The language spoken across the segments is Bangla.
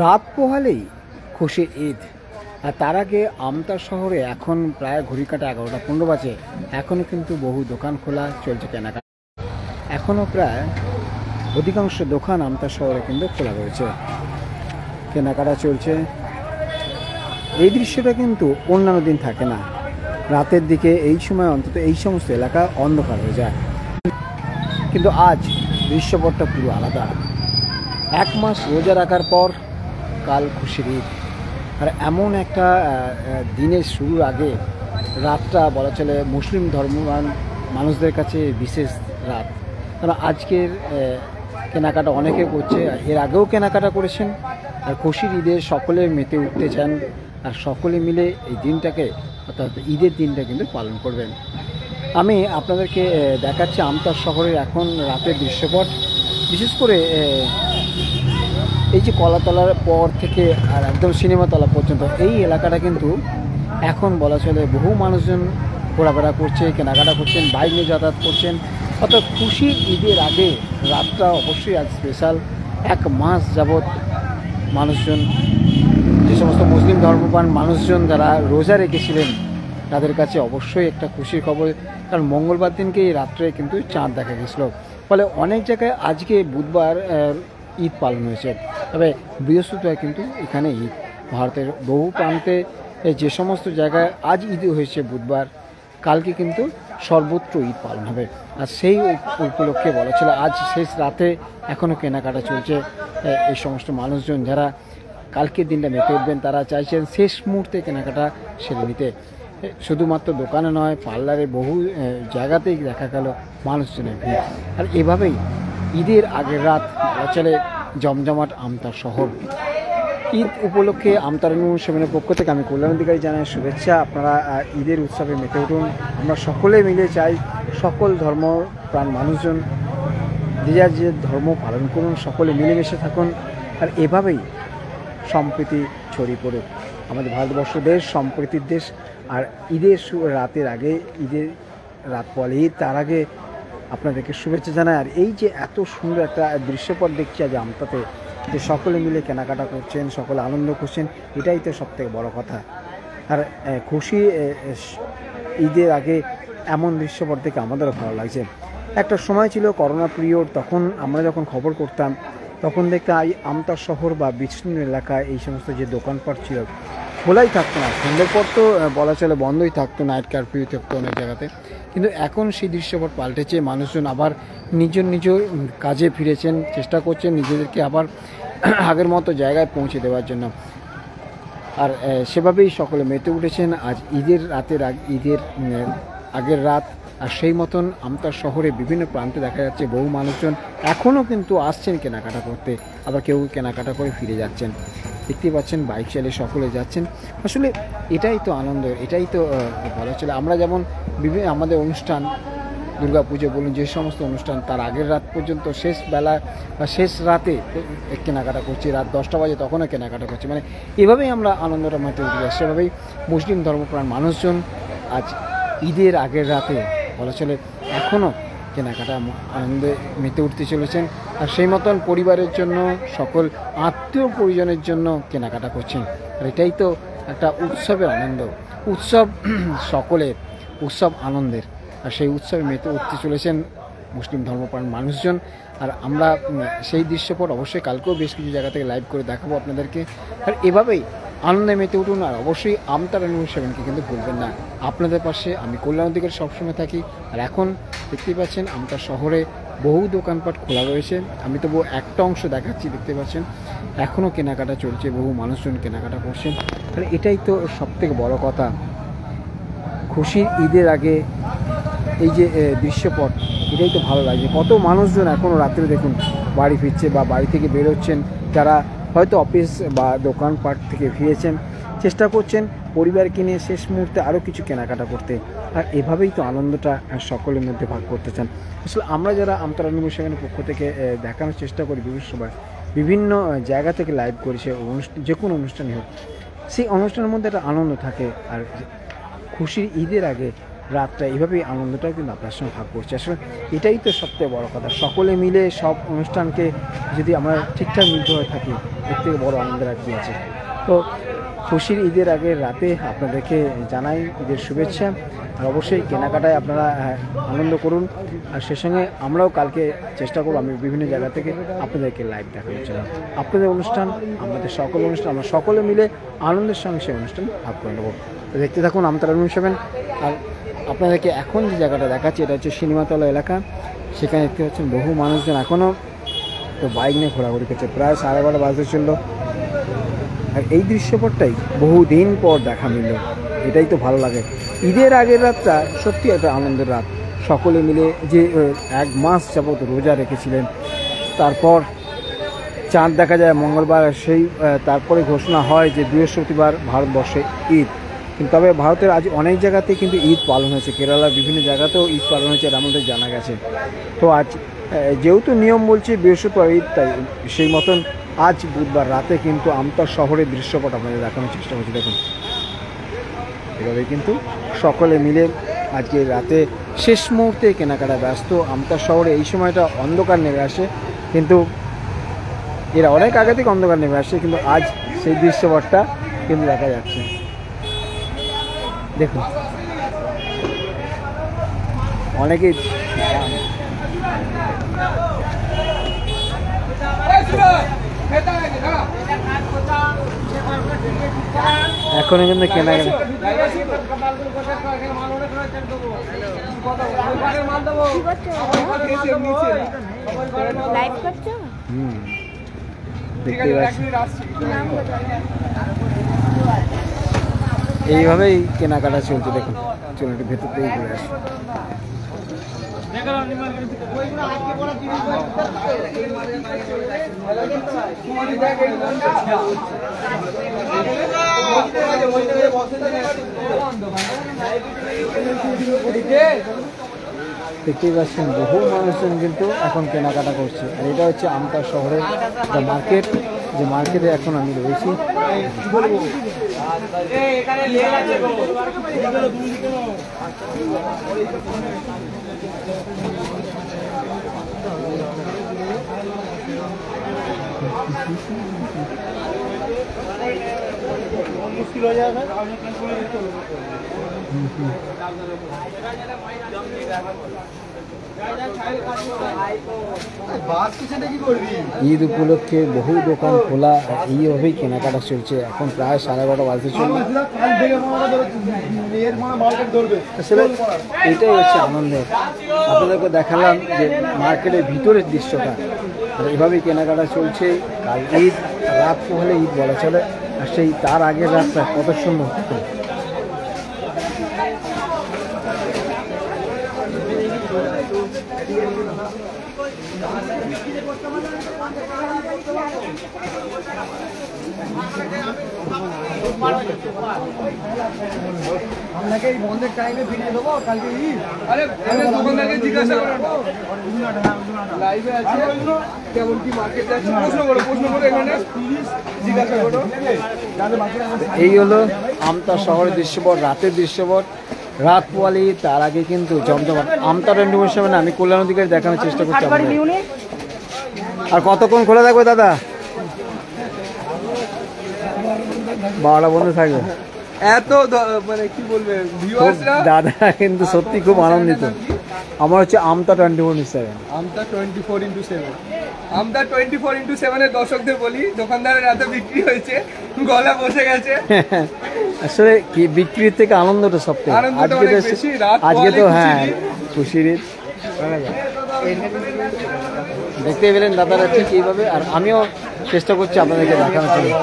রাত পোহালেই খুশির ঈদ। আর তার আগে আমতা শহরে এখন প্রায় ঘড়ি কাটা 11টা 15 বাজে, এখনও কিন্তু বহু দোকান খোলা চলছে কেনাকাটা। এখনও প্রায় অধিকাংশ দোকান আমতা শহরে কিন্তু খোলা রয়েছে, কেনাকাটা চলছে। এই দৃশ্যটা কিন্তু অন্যান্য দিন থাকে না। রাতের দিকে এই সময় অন্তত এই সমস্ত এলাকা অন্ধকার হয়ে যায়, কিন্তু আজ দৃশ্যপটটা পুরো আলাদা। 1 মাস রোজা রাখার পর কাল খুশির ঈদ, আর এমন একটা দিনের শুরুর আগে রাতটা বলা চলে মুসলিম ধর্মবান মানুষদের কাছে বিশেষ রাত। কারণ আজকের কেনাকাটা অনেকে করছে, এর আগেও কেনাকাটা করেছেন। আর খুশির ঈদে সকলে মেতে উঠতে চান, আর সকলে মিলে এই দিনটাকে অর্থাৎ ঈদের দিনটা কিন্তু পালন করবেন। আমি আপনাদেরকে দেখাচ্ছি আমতা শহরের এখন রাতের দৃশ্যপট। বিশেষ করে এই যে কলাতলার পর থেকে আর একদম সিনেমাতলা পর্যন্ত এই এলাকাটা কিন্তু এখন বলা চলে বহু মানুষজন ঘোরাফেরা করছে, কেনাকাটা করছেন, বাইক নিয়ে যাতায়াত করছেন। অর্থাৎ খুশির ঈদের আগে রাতটা অবশ্যই আজ স্পেশাল। 1 মাস যাবৎ মানুষজন, যে সমস্ত মুসলিম ধর্মপ্রাণ মানুষজন যারা রোজা রেখেছিলেন তাদের কাছে অবশ্যই একটা খুশির খবর। কারণ মঙ্গলবার দিনকে এই রাত্রে কিন্তু চাঁদ দেখা গেছিল। ফলে অনেক জায়গায় আজকে বুধবার ঈদ পালন হয়েছে, তবে বৃহস্পতিবার কিন্তু এখানে ঈদ। ভারতের বহু প্রান্তে যে সমস্ত জায়গায় আজ ঈদ হয়েছে বুধবার, কালকে কিন্তু সর্বত্র ঈদ পালন হবে। আর সেই উপলক্ষে বলা ছিল আজ শেষ রাতে এখনও কেনাকাটা চলছে। এই সমস্ত মানুষজন যারা কালকের দিনটা মেতে উঠবেন তারা চাইছেন শেষ মুহূর্তে কেনাকাটা সেরে নিতে। শুধুমাত্র দোকানে নয়, পার্লারে বহু জায়গাতেই দেখা গেল মানুষজনের ভিড়। আর এভাবেই ঈদের আগের রাত বলা চলে জমজমাট আমতা শহর। ঈদ উপলক্ষে আমতা সেভেনের পক্ষ থেকে আমি কল্যাণ অধিকারী জানাই শুভেচ্ছা। আপনারা ঈদের উৎসবে মেতে উঠুন। আমরা সকলে মিলে চাই সকল ধর্মপ্রাণ মানুষজন যে যার যে ধর্ম পালন করুন, সকলে মিলেমিশে থাকুন। আর এভাবেই সম্প্রীতি ছড়িয়ে পড়ুক। আমাদের ভারতবর্ষ দেশ সম্প্রীতির দেশ। আর ঈদের রাতের আগে, ঈদের রাত পরে ঈদ, তার আগে আপনাদেরকে শুভেচ্ছা জানাই। আর এই যে এত সুন্দর একটা দৃশ্যপট দেখছি আজ আমতাতে, যে সকলে মিলে কেনাকাটা করছেন, সকলে আনন্দ করছেন, এটাই তো সবথেকে বড় কথা। আর খুশি ঈদের আগে এমন দৃশ্যপট দেখে আমাদেরও ভালো লাগছে। একটা সময় ছিল করোনা পিরিয়ড, তখন আমরা যখন খবর করতাম তখন দেখতাম এই আমতা শহর বা বিচ্ছিন্ন এলাকায় এই সমস্ত যে দোকানপাট ছিল খোলাই থাকতো না। সন্ধ্যের পর তো বলা চলে বন্ধই থাকতো, নাইট কারফিউ থাকতো অনেক জায়গাতে। কিন্তু এখন সেই দৃশ্যপট পাল্টেছে, মানুষজন আবার নিজ কাজে ফিরেছেন, চেষ্টা করছেন নিজেদেরকে আবার আগের মতো জায়গায় পৌঁছে দেওয়ার জন্য। আর সেভাবেই সকলে মেতে উঠেছেন। আজ ঈদের আগের রাত, আর সেই মতন আমতা শহরে বিভিন্ন প্রান্তে দেখা যাচ্ছে বহু মানুষজন এখনও কিন্তু আসছেন কেনাকাটা করতে, আবার কেউ কেনাকাটা করে ফিরে যাচ্ছেন। দেখতে পাচ্ছেন বাইক চালিয়ে সকলে যাচ্ছেন। আসলে এটাই তো আনন্দ, এটাই তো বলা চলে। আমরা যেমন বিভিন্ন আমাদের অনুষ্ঠান, দুর্গাপুজো বলুন, যে সমস্ত অনুষ্ঠান তার আগের রাত পর্যন্ত শেষ বেলা বা শেষ রাতে কেনাকাটা করছি, রাত 10টা বাজে তখনও কেনাকাটা করছি। মানে এভাবেই আমরা আনন্দটা মেতে উঠে যাচ্ছি। সেভাবেই মুসলিম ধর্মপ্রাণ মানুষজন আজ ঈদের আগের রাতে বলা চলে এখনও কেনাকাটা আনন্দে মেতে উঠতে চলেছেন। আর সেই মতন পরিবারের জন্য, সকল আত্মীয় পরিজনের জন্য কেনাকাটা করছেন। আর এটাই তো একটা উৎসবের আনন্দ। উৎসব সকলের, উৎসব আনন্দের। আর সেই উৎসবে মেতে উঠতে চলেছেন মুসলিম ধর্মপ্রাণ মানুষজন। আর আমরা সেই দৃশ্যপট অবশ্যই কালকেও বেশ কিছু জায়গা থেকে লাইভ করে দেখাবো আপনাদেরকে। আর এভাবেই আনন্দে মেতে উঠুন। আর অবশ্যই আমতা 7কে কিন্তু ভুলবেন না। আপনাদের পাশে আমি কল্যাণ অধিকারী সবসময় থাকি। আর এখন দেখতেই পাচ্ছেন আমতা শহরে বহু দোকানপাট খোলা রয়েছে। আমি তবু একটা অংশ দেখাচ্ছি, দেখতে পাচ্ছেন এখনও কেনাকাটা চলছে, বহু মানুষজন কেনাকাটা করছেন। আর এটাই তো সবথেকে বড় কথা। খুশির ঈদের আগে এই যে দৃশ্যপট, এটাই তো ভালো লাগছে। কত মানুষজন এখনও রাত্রে দেখুন বাড়ি ফিরছে বা বাড়ি থেকে বেরোচ্ছেন, যারা হয়তো অফিস বা দোকানপাট থেকে ফিরেছেন, চেষ্টা করছেন পরিবারকে নিয়ে শেষ মুহূর্তে আরও কিছু কেনাকাটা করতে। আর এভাবেই তো আনন্দটা সকলের মধ্যে ভাগ করতে চান। আসলে আমরা যারা আমতা সেখানের পক্ষ থেকে দেখানোর চেষ্টা করি বিভিন্ন সময়, বিভিন্ন জায়গা থেকে লাইভ করি, সে যে কোনো অনুষ্ঠানই হোক, সেই অনুষ্ঠানের মধ্যে একটা আনন্দ থাকে। আর খুশির ঈদের আগে রাতটা এইভাবেই আনন্দটা কিন্তু আপনার সঙ্গে ভাগ করছি। আসলে এটাই তো সবথেকে বড় কথা, সকলে মিলে সব অনুষ্ঠানকে যদি আমরা ঠিকঠাক মিলিত হয়ে থাকি, এর থেকে বড় আনন্দের আর কি আছে। তো খুশির ঈদের আগের রাতে আপনাদেরকে জানাই ঈদের শুভেচ্ছা, আর অবশ্যই কেনাকাটায় আপনারা আনন্দ করুন। আর সে সঙ্গে আমরাও কালকে চেষ্টা করব আমি বিভিন্ন জায়গা থেকে আপনাদেরকে লাইভ দেখানোর জন্য। আপনাদের অনুষ্ঠান, আমাদের সকল অনুষ্ঠান, আমরা সকলে মিলে আনন্দের সঙ্গে সেই অনুষ্ঠান ভাগ করে নেব। তো দেখতে থাকুন আমতারা অনুষ্ঠান। আর আপনাদেরকে এখন যে জায়গাটা দেখাচ্ছি এটা হচ্ছে সিনেমাতলা এলাকা। সেখানে দেখতে পাচ্ছেন বহু মানুষজন এখনও তো বাইক নিয়ে ঘোরাঘুরি করছে, প্রায় 12:30 বাজতে চললো। আর এই দৃশ্যপটটাই বহুদিন পর দেখা মিলল, এটাই তো ভালো লাগে। ঈদের আগের রাতটা সত্যি একটা আনন্দের রাত, সকলে মিলে যে 1 মাস যাবত রোজা রেখেছিলেন, তারপর চাঁদ দেখা যায় মঙ্গলবার, সেই তারপরে ঘোষণা হয় যে বৃহস্পতিবার ভারতবর্ষে ঈদ। কিন্তু তবে ভারতের আজ অনেক জায়গাতেই কিন্তু ঈদ পালন হয়েছে, কেরালার বিভিন্ন জায়গাতেও ঈদ পালন হয়েছে, এটা আমাদের জানা গেছে। তো আজ যেহেতু নিয়ম বলছে বৃহস্পতিবার ঈদ, তাই সেই মতন আজ বুধবার রাতে কিন্তু আমতা শহরের দৃশ্যপট আপনাদের দেখানোর চেষ্টা করছি। দেখুন এভাবে কিন্তু সকলে মিলে আজকে রাতে শেষ মুহূর্তে কেনাকাটা ব্যস্ত। আমতা শহরে এই সময়টা অন্ধকার নেমে আসে, কিন্তু এরা অনেক আগে থেকে অন্ধকার নেমে আসে, কিন্তু আজ সেই দৃশ্যপটটা কিন্তু দেখা যাচ্ছে। দেখুন অনেকেই এখনো কিন্তু কেনাকাটা এইভাবেই কেনাকাটা চলছে। দেখুন চলুন একটু ভেতর থেকে ঘুরে আসি। দেখতেই পাচ্ছেন বহু মানুষজন কিন্তু এখন কেনাকাটা করছে। আর এটা হচ্ছে আমতা শহরের একটা মার্কেট, যে মার্কেটে এখন আমি রয়েছি। মুশকিল হয়ে যাবে। ঈদ উপলক্ষে বহু দোকান খোলা, এইভাবেই কেনাকাটা চলছে। এখন প্রায় 12:30 বাজতে চলবে। আসলে এটাই হচ্ছে আনন্দের। আপনাদেরকে দেখালাম যে মার্কেটের ভিতরের দৃশ্যটা, আর এভাবেই কেনাকাটা চলছে। কাল ঈদ, রাত পোহালে ঈদ বলা চলে, আর সেই তার আগের রাতটা কত সুন্দর। আপনাকে এই বন্ধের টাইমে ফিরিয়ে দেবো কালকে ঈদ। আরে দোকানদারকে জিজ্ঞাসা করো, লাইভে আছে কেমন কি মার্কেট যাচ্ছে, প্রশ্ন করো এখানে জিজ্ঞাসা করো। এই হলো আমতা শহরের দৃশ্যপট, রাতের দৃশ্যপট। রাত পোয়ালি তার আগে কিন্তু জমজমাট। আমতা রেন্ডুমের সামনে আমি কল্যাণ অধিকারী দেখানোর চেষ্টা করছি। আর কতক্ষণ খোলা থাকবে দাদা? 12টা বন্ধ থাকবে। এত মানে কি বলবে দাদা, কিন্তু সত্যি খুব আনন্দিত। আমার হচ্ছে আমতা 24/7। আমতা 24/7। আমতা 24/7 দর্শকদের বলি, দোকানদারের রাতে বিক্রি হয়েছে, গলা বসে গেছে। আসলে কি বিক্রির থেকে আনন্দটা সবথেকে। আজকে তো হ্যাঁ খুশির ঈদ। দেখতে পেলেন দাদারা ঠিক এইভাবে, আর আমিও চেষ্টা করছি আপনাদেরকে দেখানোর জন্য।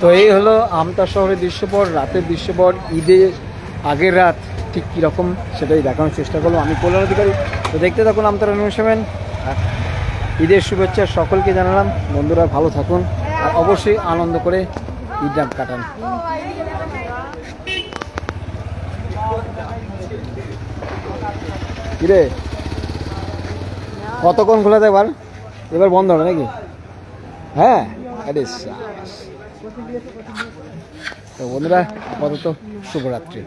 তো এই হলো আমতা শহরের দৃশ্যপট, রাতের দৃশ্যপট। ঈদের আগের রাত ঠিক কীরকম সেটাই দেখানোর চেষ্টা করলাম আমি, কল্যাণ অধিকারী। তো দেখতে থাকুন আমতারা নিউজ7। ঈদের শুভেচ্ছা সকলকে জানালাম। বন্ধুরা ভালো থাকুন, আর অবশ্যই আনন্দ করে ঈদ কাটান। কিরে কতক্ষণ খোলা এবার এবার বন্ধ হবে নাকি? হ্যাঁ আরে তো বন্ধুরা কত তো শুভরাত্রি।